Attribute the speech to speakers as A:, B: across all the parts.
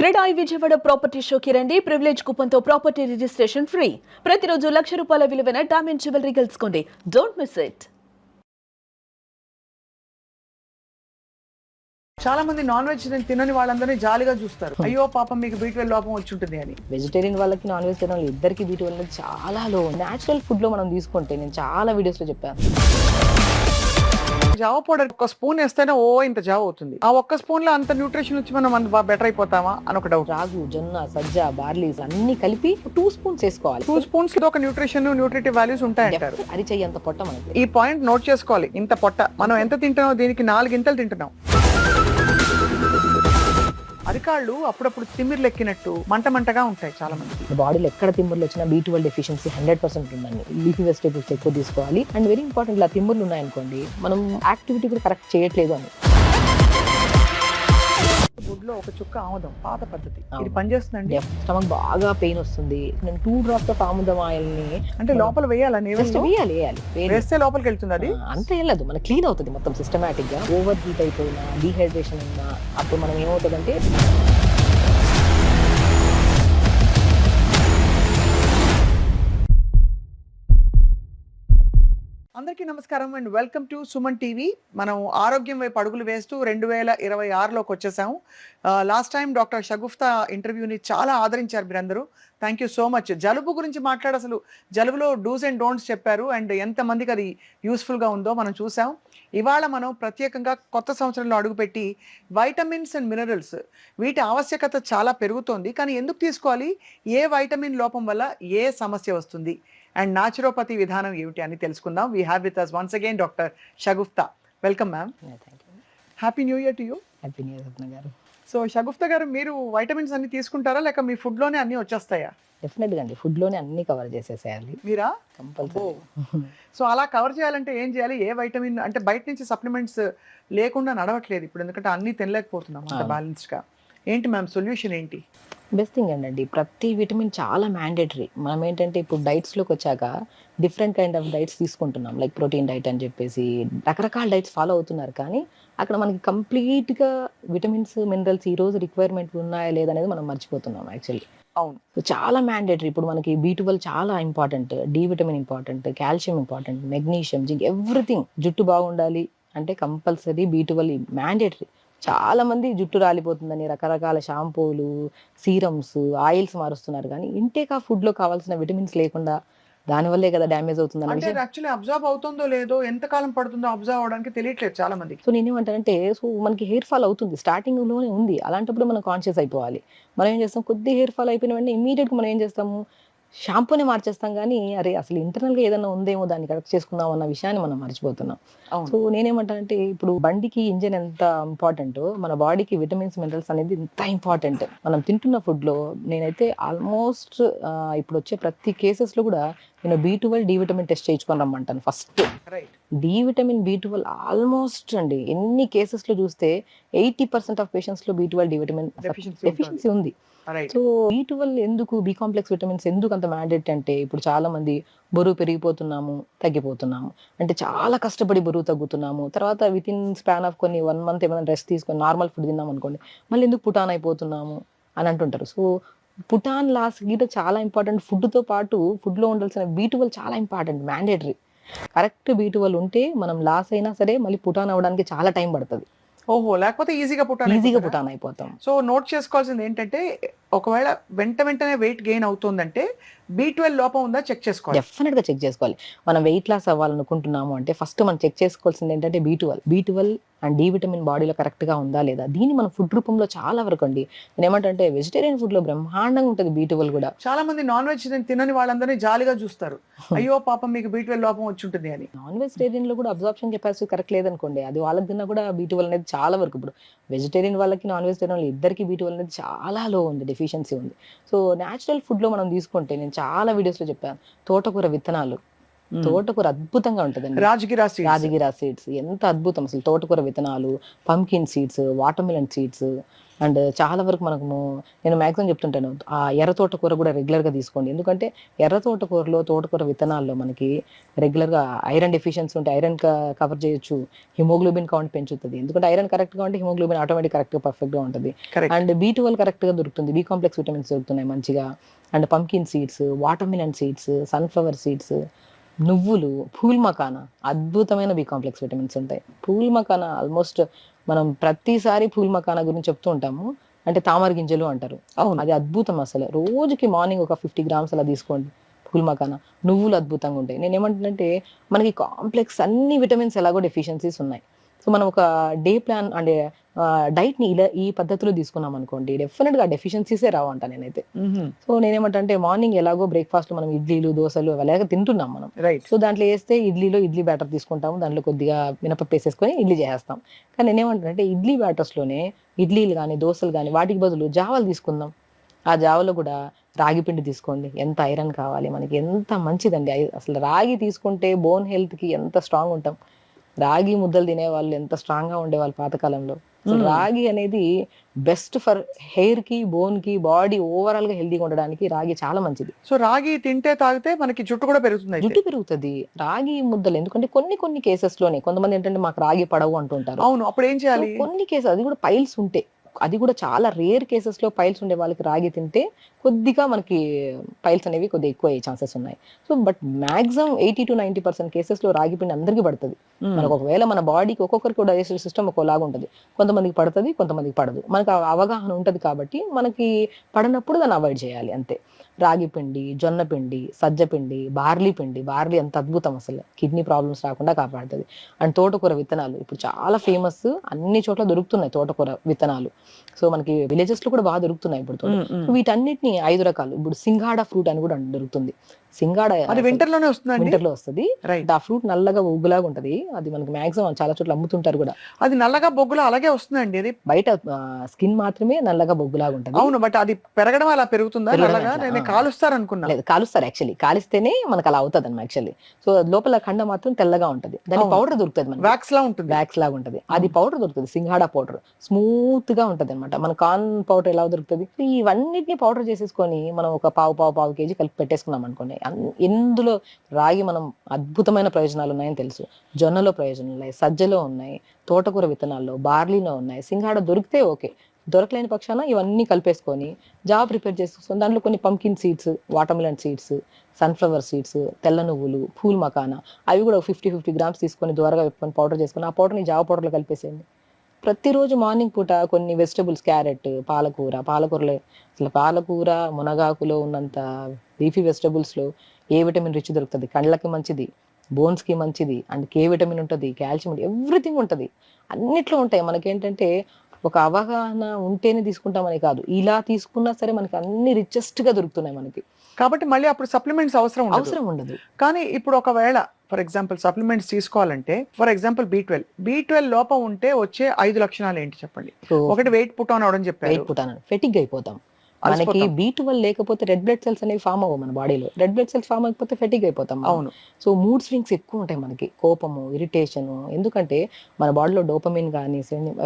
A: CREDAI Vijayawada property షోకి రండి. Privilege కూపన్తో ప్రాపర్టీ రిజిస్ట్రేషన్ ఫ్రీ. ప్రతిరోజు ₹1,00,000 విలువైన డైమండ్ జ్యువెలరీ గెలుచుకోండి. Don't miss it.
B: చాలా మంది నాన్ వెజ్ తినని వాళ్ళందరినీ జాలిగా చూస్తారు. అయ్యో పాపం మీకు B12 లోపం వచ్చి ఉంటుంది అని.
C: వెజిటేరియన్ వాళ్ళకి నాన్ వెజిటేరియన్ ఇద్దరికి B12 అనేది చాలా లో. నేచురల్ ఫుడ్ లో మనం తీసుకుంటే నేను చాలా వీడియోస్ లో చెప్పాను.
B: జావ పౌడర్ ఒక స్పూన్ వేస్తేనే ఇంత జావ అవుతుంది. ఆ ఒక్క స్పూన్ లో అంత న్యూట్రిషన్ వచ్చి మనం బెటర్ అయిపోతామా అని ఒక డౌట్.
C: రాగు, జొన్న, సజ్జ, బార్లీస్ అన్ని కలిపి 2 స్పూన్స్ వేసుకోవాలి.
B: 2 స్పూన్స్ ఒక న్యూట్రిటివ్ వాల్యూస్ ఉంటాయంటారు.
C: అది చెయ్యంత పొట్ట మనకి.
B: ఈ పాయింట్ నోట్ చేసుకోవాలి. ఇంత పొట్ట మనం ఎంత తింటున్నాం, దీనికి 4 ఇంతలు తింటున్నాం. అరికాళ్ళు అప్పుడప్పుడు తిమ్మిర్లు ఎక్కినట్టు మంటగా ఉంటాయి చాలా మంది
C: బాడీలో. ఎక్కడ తిమ్ముర్లు వచ్చినా B12 డెఫిషియన్సీ 100% ఉందండి. లీఫీ వెజిటేబుల్స్ ఎక్కువ తీసుకోవాలి. అండ్ వెరీ ఇంపార్టెంట్, ఇలా తిమ్ముర్లు ఉన్నాయనుకోండి మనం యాక్టివిటీ కూడా కరెక్ట్ చేయట్లేదు అని.
B: గుడ్లో ఒక చుక్క ఆముదం, పాత పద్ధతి. ఇది పనిచేస్తుందండి.
C: స్టమక్ బాగా పెయిన్ వస్తుంది. నేను 2 drops ఆఫ్ ఆముదం ఆయిల్ ని
B: అంటే లోపల వేయాలని
C: వేయాలి.
B: వేస్తే లోపలికి వెళ్తుంది. అది
C: అంత వెళ్ళదు, మన క్లీన్ అవుతుంది మొత్తం సిస్టమేటిక్ గా. ఓవర్ హీట్ అయిపోయినా, డీహైడ్రేషన్ అయినా అప్పుడు మనం ఏమవుతుందంటే
B: అందరికీ నమస్కారం and welcome to Suman TV. మనం ఆరోగ్యం వైపు అడుగులు వేస్తూ 2026లోకి వచ్చేసాము. లాస్ట్ టైం డాక్టర్ షగుఫ్తా ఇంటర్వ్యూని చాలా ఆదరించారు మీరందరూ. Thank you so much. జలుబు గురించి అసలు జలుబులో డూస్ అండ్ డోంట్స్ చెప్పారు. అండ్ ఎంతమందికి అది యూస్ఫుల్గా ఉందో మనం చూసాం. ఇవాళ మనం ప్రత్యేకంగా కొత్త సంవత్సరంలో అడుగుపెట్టి వైటమిన్స్ అండ్ మినరల్స్ వీటి ఆవశ్యకత చాలా పెరుగుతోంది. కానీ ఎందుకు తీసుకోవాలి, ఏ వైటమిన్ లోపం వల్ల ఏ సమస్య వస్తుంది, అండ్ నాచురోపతి విధానం ఏమిటి అని తెలుసుకుందాం. We have with us once again doctor Shagufta. Welcome ma'am. Happy new year to you.
C: Happy new year గారు.
B: సో షగుఫ్తా గారు, మీరు వైటమిన్స్ అన్ని తీసుకుంటారా లేక మీ ఫుడ్ లోనే అన్ని వచ్చేస్తాయా?
C: డెఫినెట్ గా అండి, ఫుడ్ లోనే అన్ని కవర్ చేసేసేయాలి.
B: మీరా?
C: కంపల్సరీ.
B: సో అలా కవర్ చేయాలంటే ఏం చేయాలి? ఏ వైటమిన్ అంటే బయట నుంచి సప్లిమెంట్స్ లేకుండా నడవట్లేదు ఇప్పుడు, ఎందుకంటే అన్ని తినలేకపోతున్నాం అంత బ్యాలెన్స్డ్ గా. ఏంటి మ్యామ్ సొల్యూషన్ ఏంటి?
C: బెస్ట్ థింగ్ అండి, ప్రతి విటమిన్ చాలా మ్యాండేటరీ. మనం ఏంటంటే ఇప్పుడు డైట్స్లోకి వచ్చాక డిఫరెంట్ కైండ్ ఆఫ్ డైట్స్ తీసుకుంటున్నాం. లైక్ ప్రోటీన్ డైట్ అని చెప్పేసి రకరకాల డైట్స్ ఫాలో అవుతున్నారు. కానీ అక్కడ మనకి కంప్లీట్గా విటమిన్స్, మినరల్స్ ఈ రోజు రిక్వైర్మెంట్ ఉన్నాయా లేదనేది మనం మర్చిపోతున్నాం యాక్చువల్లీ.
B: అవును,
C: చాలా మ్యాండేటరీ. ఇప్పుడు మనకి B12 చాలా important, D vitamin important, calcium important, magnesium, zinc, everything. జుట్టు బాగుండాలి అంటే కంపల్సరీ B12 మ్యాండేటరీ. చాలా మంది జుట్టు రాలిపోతుందని రకరకాల షాంపూలు, సీరమ్స్, ఆయిల్స్ మారుస్తున్నారు. కానీ ఇంటేక్ ఆ ఫుడ్ లో కావాల్సిన విటమిన్స్ లేకుండా దానివల్లే కదా డ్యామేజ్ అవుతుంది.
B: అంటే యాక్చువల్లీ అబ్జర్వ్ అవుతుందో లేదో, ఎంత కాలం పడుతుందో అబ్జర్వ్ అవడానికి తెలియట్లేదు చాలా మంది.
C: సో నేనేమంటానంటే, సో మనకి హెయిర్ ఫాల్ అవుతుంది, స్టార్టింగ్ లోనే ఉంది. అలాంటప్పుడు మనం కాన్షియస్ అయిపోవాలి. మనం ఏం చేస్తాం, కొద్ది హెయిర్ ఫాల్ అయిపోయిన వెంటనే ఇమీడియట్ గా మనం ఏం చేస్తాము, షాంపూనే మార్చేస్తాం. కానీ అరే అసలు ఇంటర్నల్ గా ఏదైనా ఉందేమో దాన్ని కరెక్ట్ చేసుకుందాం అన్న విషయాన్ని మనం మర్చిపోతున్నాం. సో నేనేమంటానంటే, ఇప్పుడు బండికి ఇంజిన్ ఎంత ఇంపార్టెంట్, మన బాడీకి విటమిన్స్, మినరల్స్ అనేది ఎంత ఇంపార్టెంట్. మనం తింటున్న ఫుడ్ లో నేనైతే ఆల్మోస్ట్ ఇప్పుడు వచ్చే ప్రతి కేసెస్ లో కూడా నేను B12, డి విటమిన్ టెస్ట్ చేయించుకొని రమ్మంటాను first. D vitamin, B12 almost అండి ఎన్ని కేసెస్ లో చూస్తే 80% ఆఫ్ పేషెంట్స్ లో B12, డి విటమిన్ డెఫిషియన్సీ ఉంది. సో B12 ఎందుకు, బి కాంప్లెక్స్ విటమిన్స్ ఎందుకు అంత మ్యాండేట్ అంటే, ఇప్పుడు చాలా మంది బరువు పెరిగిపోతున్నాము, తగ్గిపోతున్నాము, అంటే చాలా కష్టపడి బరువు తగ్గుతున్నాము. తర్వాత విత్ ఇన్ స్పాన్ ఆఫ్ కొన్ని 1 month ఏమైనా రెస్ట్ తీసుకొని నార్మల్ ఫుడ్ తిన్నాం అనుకోండి, మళ్ళీ ఎందుకు పుటాన్ అయిపోతున్నాము అని అంటుంటారు. సో పుటాన్ లాస్ గీట చాలా ఇంపార్టెంట్. ఫుడ్తో పాటు ఫుడ్లో ఉండాల్సిన B12 చాలా ఇంపార్టెంట్, మ్యాండేటరీ. కరెక్ట్ B12 ఉంటే మనం లాస్ అయినా సరే మళ్ళీ పుటాన్ అవ్వడానికి చాలా టైం పడుతుంది.
B: ఓహో, లేకపోతే ఈజీగా
C: పుటాన్ అయిపోతాం.
B: సో నోట్ చేసుకోవాల్సింది ఏంటంటే, ఒకవేళ వెంటనే వెయిట్ గెయిన్ అవుతుందంటే B12 లోపం ఉందా చెక్ చేసుకోవాలి.
C: డెఫినెట్ గా చెక్ చేసుకోవాలి. మనం వెయిట్ లాస్ అవ్వాలనుకుంటున్నాము అంటే ఫస్ట్ మనం చెక్ చేసుకోవాల్సింది ఏంటంటే B12 అండ్ డి విటమిన్ బాడీలో కరెక్ట్ గా ఉందా లేదా. దీన్ని మన ఫుడ్ రూపంలో చాలా వరకు అండి, నేను ఏమంటే వెజిటేరియన్ ఫుడ్ లో బ్రహ్మాండంగా ఉంటుంది B12 కూడా.
B: చాలా మంది నాన్ వెజ్ తినని వాళ్ళందరినీ జాలిగా చూస్తారు. అయ్యో పాపం మీకు B12 లోపం వచ్చి ఉంటుంది అని.
C: నాన్ వెజిటేరియన్ లో కూడా అబ్జార్ప్షన్ కెపాసిటీ కరెక్ట్ లేదనుకోండి, అది వాళ్ళకి తిన్నా కూడా B12 అనేది చాలా వరకు. ఇప్పుడు వెజిటేరియన్ వాళ్ళకి, నాన్ వెజిటేరియన్ ఇద్దరికి B12 అనేది చాలా లో ఉంది, డెఫిషియన్సీ ఉంది. సో న్యాచురల్ ఫుడ్ లో మనం తీసుకుంటే, నేను చాలా వీడియోస్ లో చెప్పాను, తోటకూర విత్తనాలు తోటకూర అద్భుతంగా ఉంటదండి.
B: రాజగిరా సీడ్స్.
C: రాజగిరా సీడ్స్ ఎంత అద్భుతం అసలు. తోటకూర విత్తనాలు, pumpkin seeds, watermelon seeds, and చాలా వరకు నేను మాక్సిమం చెప్తుంటాను ఆ ఎర్ర తోటకూర కూడా రెగ్యులర్ గా తీసుకోండి. ఎందుకంటే ఎర్ర తోటకూరలో, తోటకూర విత్తనాల్లో మనకి రెగ్యులర్ గా ఐరన్ డెఫిషియన్సీ ఉంటే ఐరన్ కవర్ చేయొచ్చు, హిమోగ్లోబిన్ కౌంట్ పెంచుతుంది. ఎందుకంటే ఐరన్ కరెక్ట్ గా ఉంటే హిమోగ్లోబిన్ ఆటోమేటిక్ కరెక్ట్ గా పర్ఫెక్ట్ గా ఉంటుంది.
B: Correct.
C: అండ్ B12 కరెక్ట్ గా దొరుకుతుంది, బి కాంప్లెక్స్ విటమిన్స్ దొరుకుతున్నాయి మంచిగా. And pumpkin seeds, watermelon seeds, sunflower seeds, నువ్వులు, పూల్ మకానా అద్భుతమైన బి కాంప్లెక్స్ విటమిన్స్ ఉంటాయి. పూల్ మకానా ఆల్మోస్ట్ మనం ప్రతిసారి పూల్ మకానా గురించి చెప్తూ ఉంటాము. అంటే తామర గింజలు అంటారు.
B: అవును.
C: అది అద్భుతం అసలు. రోజుకి మార్నింగ్ ఒక 50 grams అలా తీసుకోండి పూల్ మకానా. నువ్వులు అద్భుతంగా ఉంటాయి. నేను ఏమంటానంటే మనకి కాంప్లెక్స్ అన్ని విటమిన్స్ ఎలాగో డెఫిషియన్సీస్ ఉన్నాయి. సో మనం ఒక డే ప్లాన్ అంటే డైట్ ని ఇలా ఈ పద్ధతిలో తీసుకున్నాం అనుకోండి, డెఫినెట్ గా డెఫిషియన్సీసే రావంట నేనైతే. సో నేనేమంటా అంటే మార్నింగ్ ఎలాగో బ్రేక్ఫాస్ట్ మనం ఇడ్లీలు, దోశలు అలాగే తింటున్నాం మనం.
B: రైట్.
C: సో దాంట్లో వేస్తే ఇడ్లీలో ఇడ్లీ బ్యాటర్ తీసుకుంటాము, దాంట్లో కొద్దిగా మినపప్పు వేసేసుకొని ఇడ్లీ చేసేస్తాం. కానీ నేనేమంటానంటే ఇడ్లీ బ్యాటర్స్లోనే ఇడ్లీలు కానీ దోశలు కానీ వాటికి బదులు జావాలు తీసుకుందాం. ఆ జావలో కూడా రాగి పిండి తీసుకోండి. ఎంత ఐరన్ కావాలి మనకి, ఎంత మంచిదండి. అసలు రాగి తీసుకుంటే బోన్ హెల్త్ కి ఎంత స్ట్రాంగ్ ఉంటాం. రాగి ముద్దలు తినే వాళ్ళు ఎంత స్ట్రాంగ్ గా ఉండేవాళ్ళు పాతకాలంలో. రాగి అనేది బెస్ట్ ఫర్ హెయిర్ కి, బోన్ కి, బాడీ ఓవరాల్ గా హెల్దీగా ఉండడానికి రాగి చాలా మంచిది.
B: సో రాగి తింటే తాగితే మనకి జుట్టు కూడా పెరుగుతుంది.
C: జుట్టు పెరుగుతుంది రాగి ముద్దలు. ఎందుకంటే కొన్ని కేసెస్ లోనే కొంతమంది ఏంటంటే మాకు రాగి పడవు అంటుంటారు.
B: అవును, అప్పుడు ఏం చేయాలి?
C: కొన్ని కేసెస్ అది కూడా పైల్స్ ఉంటే, అది కూడా చాలా రేర్ కేసెస్ లో పైల్స్ ఉండే వాళ్ళకి రాగి తింటే కొద్దిగా మనకి పైల్స్ అనేవి కొద్దిగా ఎక్కువ అయ్యే ఛాన్సెస్ ఉన్నాయి. So but maximum 80 to 90% cases లో రాగి పిండి అందరికీ పడుతుంది. మనకు ఒకవేళ మన బాడీకి ఒక్కొక్కరికి డైజెస్టివ్ సిస్టమ్ ఒకలాగా ఉంటుంది. కొంతమందికి పడుతుంది, కొంతమందికి పడదు. మనకు అవగాహన ఉంటుంది కాబట్టి మనకి పడినప్పుడు దాన్ని అవాయిడ్ చేయాలి అంతే. రాగి పిండి, జొన్న పిండి, సజ్జ పిండి, బార్లీ పిండి. బార్లీ ఎంత అద్భుతం అసలు, కిడ్నీ ప్రాబ్లమ్స్ రాకుండా కాపాడుతుంది. అండ్ తోటకూర విత్తనాలు ఇప్పుడు చాలా ఫేమస్, అన్ని చోట్ల దొరుకుతున్నాయి తోటకూర విత్తనాలు. సో మనకి విలేజెస్ లో కూడా బాగా దొరుకుతున్నాయి ఇప్పుడు. వీటన్నిటిని 5 రకాలు. ఇప్పుడు సింగాడా ఫ్రూట్ అని కూడా దొరుకుతుంది. సింగాడా
B: అది వింటర్ లోనే వస్తుందండి.
C: వింటర్ లో వస్తుంది.
B: రైట్.
C: ఆ ఫ్రూట్ నల్లగా ఉగ్గులాగా ఉంటది. అది మనకి మాక్సిమం చాలా చోట్ల అమ్ముతుంటారు కూడా.
B: అది నల్లగా బొగ్గులు అలాగే వస్తుందండి. అది
C: బయట స్కిన్ మాత్రమే నల్లగా బొగ్గులాగా ఉంటది.
B: అవును, బట్ అది పెరగడం అలా పెరుగుతుందా?
C: పెరగడం
B: నల్లగా
C: అట్లా,
B: నేను కాలుస్తారు అనుకున్నా.
C: లేదు కాలుస్తారు, యాక్చువల్లీ కాలిస్తేనే మనకు అలా అవుతుంది అన్నమాట యాక్చువల్లీ. సో లోపల ఖండ మాత్రం తెల్లగా ఉంటది. దాని
B: అవును.
C: పౌడర్ దొరుకుతుంది మనకి,
B: వ్యాక్స్ లా ఉంటుంది.
C: వ్యాక్స్ లాగా ఉంటది. అది పౌడర్ దొరుకుతుంది, సింగాడా పౌడర్. స్మూత్ గా ఉంటది అనమాట. మన కార్న్ పౌడర్ ఎలా దొరుకుతుంది. ఇవన్నిటిని పౌడర్ చేసేసుకొని మనం ఒక పావు కేజీ కలిపి పెట్టేసుకున్నాం అనుకోండి. ఇందులో రాగి మనం అద్భుతమైన ప్రయోజనాలు ఉన్నాయని తెలుసు. జొన్నలో ప్రయోజనాలు ఉన్నాయి, సజ్జలో ఉన్నాయి, తోటకూర విత్తనాల్లో, బార్లీలో ఉన్నాయి. సింగాడా దొరికితే ఓకే, దొరకలేని పక్షాన ఇవన్నీ కలిపేసుకొని జావ ప్రిపేర్ చేసుకొని దాంట్లో కొన్ని pumpkin seeds, watermelon seeds, sunflower seeds, తెల్ల నువ్వులు, పూల్ మకానా అవి కూడా 50 grams తీసుకొని దూరగా పెట్టుకొని పౌడర్ చేసుకొని ఆ పౌడర్ని జావ పౌడర్లో కలిపేసేయండి. ప్రతిరోజు మార్నింగ్ పూట కొన్ని వెజిటబుల్స్, క్యారెట్, పాలకూరలో అసలు పాలకూర, మునగాకులో ఉన్నంత లీఫీ వెజిటబుల్స్లో ఏ విటమిన్ రిచ్ దొరుకుతుంది, కళ్ళకి మంచిది, బోన్స్కి మంచిది, అండ్ కే విటమిన్ ఉంటుంది, కాల్షియం ఉంటుంది, ఎవ్రీథింగ్ ఉంటుంది, అన్నిట్లో ఉంటాయి. మనకేంటంటే ఒక అవగాహన ఉంటేనే తీసుకుంటామని కాదు, ఇలా తీసుకున్నా సరే మనకి అన్ని రిచెస్ట్ గా దొరుకుతున్నాయి మనకి.
B: కాబట్టి మళ్ళీ అప్పుడు సప్లిమెంట్స్ అవసరం
C: ఉండదు.
B: కానీ ఇప్పుడు ఒకవేళ ఫర్ ఎగ్జాంపుల్ సప్లిమెంట్స్ తీసుకోవాలంటే, ఫర్ ఎగ్జాంపుల్ B12 లోపం ఉంటే వచ్చే 5 లక్షణాలు ఏంటి చెప్పండి. ఒకటి వెయిట్ పుట్ ఆన్ అవడం చెప్పారు,
C: ఫెటిగ్ అయిపోతాం. మనకి B12 లేకపోతే రెడ్ బ్లడ్ సెల్స్ అనేవి ఫామ్ అవ్వవు మన బాడీలో. రెడ్ బ్లడ్ సెల్స్ ఫామ్ అయిపోతే ఫెటిగ్ అయిపోతాం.
B: అవును.
C: సో మూడ్ స్వింగ్స్ ఎక్కువ ఉంటాయి మనకి, కోపము, ఇరిటేషన్. ఎందుకంటే మన బాడీలో డోపమిన్ కానీ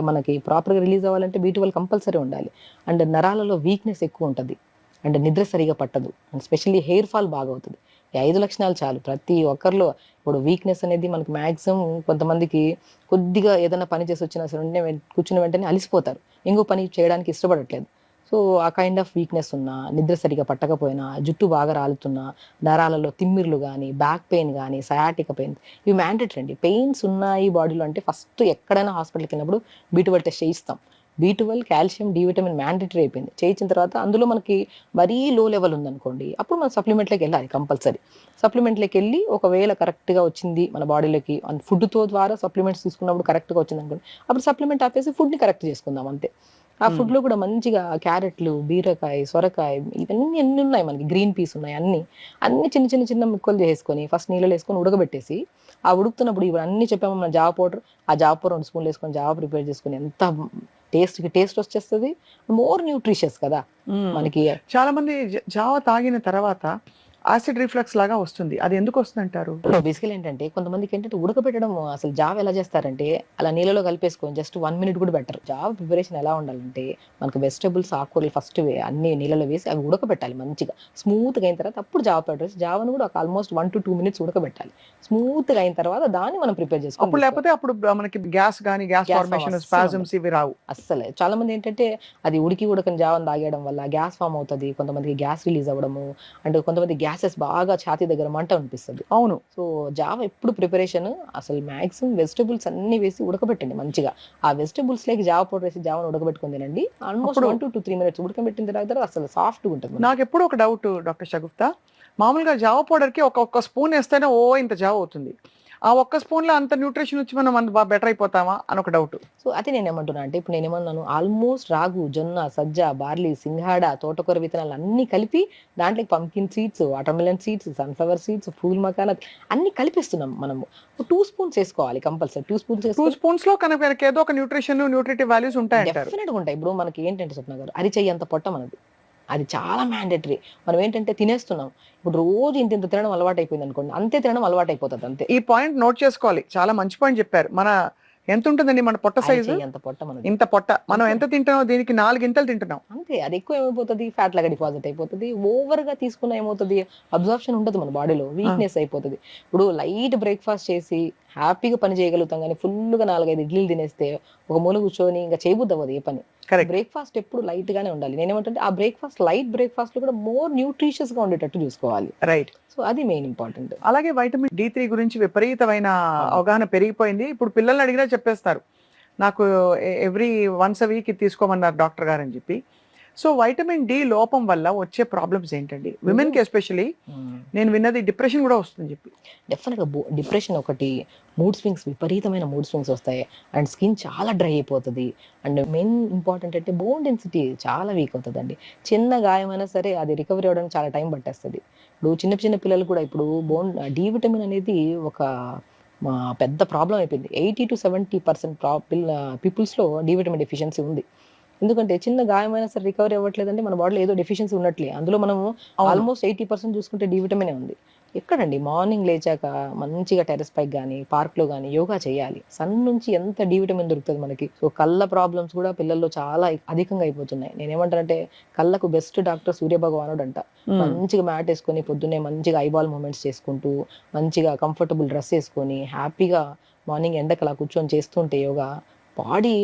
C: మనకి ప్రాపర్గా రిలీజ్ అవ్వాలంటే B12 కంపల్సరీ ఉండాలి. అండ్ నరాలలో వీక్నెస్ ఎక్కువ ఉంటుంది, అండ్ నిద్ర సరిగా పట్టదు, అండ్ స్పెషల్లీ హెయిర్ ఫాల్ బాగా అవుతుంది. ఈ 5 లక్షణాలు చాలు ప్రతి ఒక్కరిలో. ఇప్పుడు వీక్నెస్ అనేది మనకి మాక్సిమం కొంతమందికి కొద్దిగా ఏదైనా పని చేసి వచ్చినా సరే కూర్చున్న వెంటనే అలిసిపోతారు, ఇంకో పని చేయడానికి ఇష్టపడట్లేదు. సో ఆ కైండ్ ఆఫ్ వీక్నెస్ ఉన్నా, నిద్ర సరిగా పట్టకపోయినా, జుట్టు బాగా రాలుతున్నా, నరాలలో తిమ్మిర్లు కానీ, బ్యాక్ పెయిన్ కానీ, సయాటిక పెయిన్, ఇవి మ్యాండేటరీ అండి. పెయిన్స్ ఉన్నాయి బాడీలో అంటే ఫస్ట్ ఎక్కడైనా హాస్పిటల్కి వెళ్ళినప్పుడు B12 టెస్ట్ చేయిస్తాం. B12, calcium, D vitamin mandatory అయిపోయింది. చేయించిన తర్వాత అందులో మనకి మరీ లో లెవెల్ ఉందనుకోండి, అప్పుడు మనం సప్లిమెంట్లోకి వెళ్ళాలి కంపల్సరీ. సప్లిమెంట్లోకి వెళ్ళి ఒకవేళ కరెక్ట్గా వచ్చింది మన బాడీలోకి, ఫుడ్తో ద్వారా సప్లిమెంట్స్ తీసుకున్నప్పుడు కరెక్ట్గా వచ్చింది అనుకోండి, అప్పుడు సప్లిమెంట్ ఆపేసి ఫుడ్ని కరెక్ట్ చేసుకుందాం అంతే. ఆ ఫుడ్లో కూడా మంచిగా క్యారెట్లు, బీరకాయ, సొరకాయ, ఇవన్నీ అన్ని ఉన్నాయి మనకి, గ్రీన్ పీస్ ఉన్నాయి, అన్ని చిన్న చిన్న ముక్కలు చేసుకొని ఫస్ట్ నీళ్ళు వేసుకొని ఉడకబెట్టేసి, ఆ ఉడుకుతున్నప్పుడు ఇవన్నీ చెప్పాము మన జావ పౌడర్, ఆ జావ పౌడర్ 2 స్పూన్లు వేసుకొని జావ ప్రిపేర్ చేసుకొని ఎంత టేస్ట్ వచ్చేస్తుంది, మోర్ న్యూట్రిషియస్ కదా మనకి.
B: చాలా మంది జావ తాగిన తర్వాత యాసిడ్ రిఫ్లక్స్ లాగా వస్తుంది. అది ఎందుకు వస్తుంది అంటారు?
C: బేసికల్ ఏంటంటే కొంతమందికి ఏంటంటే ఉడకబెట్టడం అసలు జావ ఎలా చేస్తారంటే అలా నీళ్ళలో కలిపేసుకొని జస్ట్ 1 మినిట్ కూడా బెటర్. జావ ప్రిపరేషన్ ఎలా ఉండాలంటే మనకు వెజిటబుల్స్ ఆకుకూరలు ఫస్ట్ అన్ని నీళ్ళలో వేసి అవి ఉడకబెట్టాలి మంచిగా. స్మూత్గా అయిన తర్వాత అప్పుడు జావ పౌడర్ వేసి జావను కూడా ఒక ఆల్మోస్ట్ 1 to 2 మినిట్స్ ఉడకబెట్టాలి. స్మూత్గా అయిన తర్వాత దాన్ని మనం ప్రిపేర్
B: అప్పుడు
C: చేసుకోవాలి.
B: లేకపోతే అప్పుడు మనకి gas
C: Gas
B: formation,
C: form
B: spasms ఇవి రావు.
C: అస్సలే చాలా మంది ఏంటంటే అది ఉడకని జావని తాగేయడం వల్ల గ్యాస్ ఫామ్ అవుతుంది. కొంతమందికి గ్యాస్ రిలీజ్ అవ్వడము అండ్ కొంతమంది గ్యాసెస్ బాగా ఛాతీ దగ్గర మంట అనిపిస్తుంది.
B: అవును.
C: సో జావ ఎప్పుడు ప్రిపరేషన్ అసలు మాక్సిమం వెజిటబుల్స్ అన్ని వేసి ఉడకబెట్టండి మంచిగా. ఆ వెజిటబుల్స్ లేకి జావ పౌడర్ వేసి జావను ఉడకబెట్టుకుని తినండి. ఆల్మోస్ట్ 1 to 3 మినిట్స్ ఉడకబెట్టిన తర్వాత అసలు సాఫ్ట్గా ఉంటుంది.
B: నాకు ఎప్పుడు ఒక డౌట్ డాక్టర్ షగుఫ్తా, మామూలుగా జావ పౌడర్ కి ఒక్క స్పూన్ వేస్తేనే ఇంత జావ అవుతుంది. ఆ ఒక్క స్పూన్ లో అంత న్యూట్రిషన్ వచ్చి మనం అంత బాగా బెటర్ అయిపోతామా అని ఒక డౌట్.
C: సో అదే నేను ఏమంటున్నా అంటే ఇప్పుడు నేను ఏమన్నాను ఆల్మోస్ట్ రాగు, జొన్న, సజ్జ, బార్లీ, సింగాడ, తోటకూర విత్తనాలు అన్ని కలిపి దాంట్లో pumpkin seeds, watermelon seeds, sunflower seeds, phool makhana అన్ని కలిపిస్తున్నాం మనము. 2 స్పూన్స్ వేసుకోవాలి కంపల్సరీ. 2 స్పూన్స్
B: 2 స్పూన్స్ లో కనుక ఏదో ఒక న్యూట్రిటివ్ వాల్యూస్ ఉంటాయంటారు.
C: డెఫినెట్ గా ఉంటాయి. ఇప్పుడు మనకి ఏంటంటే స్వప్న గారు అరిచెయ్యి అంత పొట్ట మనది, అది చాలా మ్యాండేటరీ. మనం ఏంటంటే తినేస్తున్నాం. ఇప్పుడు రోజు ఇంత తినడం అలవాటు అయిపోయింది అనుకోండి, అంతే తినడం అలవాటు అయిపోతుంది అంతే.
B: ఈ పాయింట్ నోట్ చేసుకోవాలి, చాలా మంచి పాయింట్ చెప్పారు. మన ఎంత ఉంటుందండి మన పొట్ట సైజు?
C: అరిచెయ్యి అంత పొట్ట మనది.
B: ఇంత పొట్ట. మనం ఎంత తింటున్నాం? దీనికి 4 గింతలు తింటున్నాం.
C: అంతే. అది ఎక్కువ ఏమైపోతుంది, ఫ్యాట్ లాగా డిపాజిట్ అయిపోతుంది. ఓవర్ గా తీసుకున్న ఏమవుతుంది, అబ్జార్ప్షన్ ఉండదు మన బాడీలో, వీక్నెస్ అయిపోతుంది. ఇప్పుడు లైట్ బ్రేక్ఫాస్ట్ చేసి హ్యాపీగా పని చేయగలుగుతాం కానీ ఫుల్గా 4-5 ఇడ్లీలు తినేస్తే ఒక మూల కూర్చొని ఇంకా చేయబుద్ది అవ్వదు ఏ పని. బ్రేక్ఫాస్ట్ ఎప్పుడు లైట్ గానే ఉండాలి. నేనేమంటే ఆ బ్రేక్ఫాస్ట్ లైట్ బ్రేక్ఫాస్ట్ లో కూడా మోర్ న్యూట్రిషియస్ గా ఉండేటట్టు చూసుకోవాలి.
B: రైట్.
C: సో అది మెయిన్ ఇంపార్టెంట్.
B: అలాగే వైటమిన్ D3 గురించి విపరీతమైన అవగాహన పెరిగిపోయింది. ఇప్పుడు పిల్లల్ని అడిగినా చెప్పేస్తారు, నాకు వన్స్ a వీక్ తీసుకోమన్నారు డాక్టర్ గారు అని చెప్పి. సో వైటమిన్ డి లోపం వల్ల వచ్చే ప్రాబ్లమ్స్ ఏంటండి విమెన్ కి? ఎస్పెషల్లీ నేను విన్నది డిప్రెషన్ కూడా వస్తుంది చెప్పి.
C: డెఫినెట్గా డిప్రెషన్ ఒకటి, మూడ్ స్వింగ్స్, విపరీతమైన మూడ్ స్వింగ్స్ వస్తాయి అండ్ స్కిన్ చాలా డ్రై అయిపోతుంది. అండ్ మెయిన్ ఇంపార్టెంట్ అంటే బోన్ డెన్సిటీ చాలా వీక్ అవుతుందండి. చిన్న గాయమైనా సరే అది రికవరీ అవ్వడానికి చాలా టైం పట్టేస్తుంది. ఇప్పుడు చిన్న పిల్లలు కూడా ఇప్పుడు డి విటమిన్ అనేది ఒక పెద్ద ప్రాబ్లం అయిపోయింది. 80 to 70% పీపుల్స్లో డి విటమిన్ డెఫిషియన్సీ ఉంది. ఎందుకంటే చిన్న గాయమైనా సరే రికవరీ అవ్వట్లేదంటే మన బాడీలో ఏదో డెఫిషియన్సీ ఉన్నట్లే. అందులో మనము ఆల్మోస్ట్ 80% చూసుకుంటే డి విటమినే ఉంది. ఎక్కడండి మార్నింగ్ లేచాక మంచిగా టెరెస్ పైకి కానీ పార్క్లో కానీ యోగా చేయాలి. సన్ నుంచి ఎంత డి విటమిన్ దొరుకుతుంది మనకి. సో కళ్ళ ప్రాబ్లమ్స్ కూడా పిల్లల్లో చాలా అధికంగా అయిపోతున్నాయి. నేనేమంటానంటే కళ్ళకు బెస్ట్ డాక్టర్ సూర్య భగవానుడు అంట. మంచిగా మ్యాట్ వేసుకొని పొద్దున్నే మంచిగా ఐబాల్ మూమెంట్స్ చేసుకుంటూ మంచిగా కంఫర్టబుల్ డ్రెస్ వేసుకొని హ్యాపీగా మార్నింగ్ ఎండకు అలా కూర్చొని చేస్తుంటే యోగా బాడీ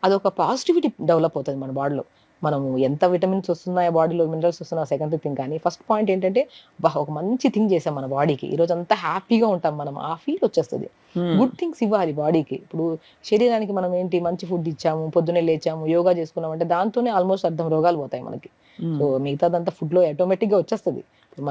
C: అదొక పాజిటివిటీ డెవలప్ అవుతుంది మన బాడీలో. మనము ఎంత విటమిన్స్ వస్తున్నాయో బాడీలో, మినరల్స్ వస్తున్నాయో సెకండ్ థింగ్, కానీ ఫస్ట్ పాయింట్ ఏంటంటే ఒక మంచి థింగ్ చేసాం మన బాడీకి, ఈరోజు అంతా హ్యాపీగా ఉంటాం మనం, ఆ ఫీల్ వచ్చేస్తుంది. గుడ్ థింగ్స్ ఇవ్వాలి బాడీకి. ఇప్పుడు శరీరానికి మనం ఏంటి మంచి ఫుడ్ ఇచ్చాము, పొద్దున్నే లేచాము, యోగా చేసుకున్నాం అంటే దాంతోనే ఆల్మోస్ట్ అర్థం రోగాలు పోతాయి మనకి. సో మిగతాదంతా ఫుడ్ లో ఆటోమేటిక్ గా వచ్చేస్తుంది.